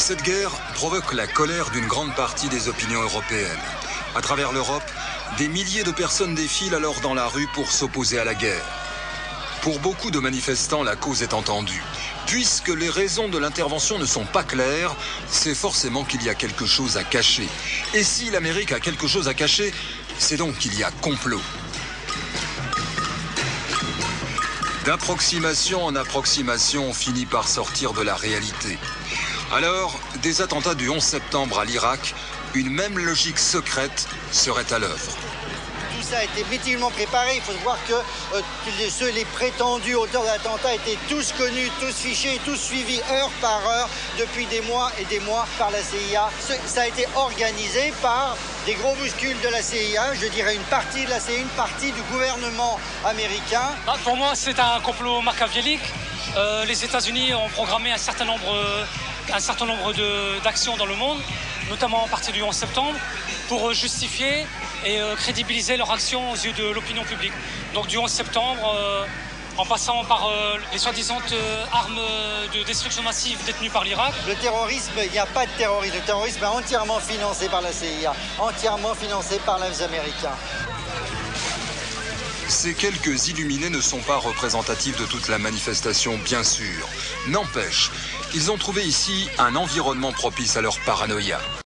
Cette guerre provoque la colère d'une grande partie des opinions européennes. À travers l'Europe, des milliers de personnes défilent alors dans la rue pour s'opposer à la guerre. Pour beaucoup de manifestants, la cause est entendue. Puisque les raisons de l'intervention ne sont pas claires, c'est forcément qu'il y a quelque chose à cacher. Et si l'Amérique a quelque chose à cacher, c'est donc qu'il y a complot. D'approximation en approximation, on finit par sortir de la réalité. Alors, des attentats du 11 septembre à l'Irak, une même logique secrète serait à l'œuvre. Tout ça a été méticuleusement préparé. Il faut voir que les prétendus auteurs de l'attentat étaient tous connus, tous fichés, tous suivis heure par heure depuis des mois et des mois par la CIA. Ça a été organisé par des gros muscules de la CIA, je dirais une partie de la CIA, une partie du gouvernement américain. Pour moi, c'est un complot machiavélique. Les États-Unis ont programmé un certain nombre d'actions dans le monde, notamment à partir du 11 septembre, pour justifier et crédibiliser leur action aux yeux de l'opinion publique. Donc du 11 septembre, en passant par les soi-disant armes de destruction massive détenues par l'Irak. Le terrorisme, il n'y a pas de terrorisme. Le terrorisme est entièrement financé par la CIA, entièrement financé par les Américains. Ces quelques illuminés ne sont pas représentatifs de toute la manifestation, bien sûr. N'empêche, ils ont trouvé ici un environnement propice à leur paranoïa.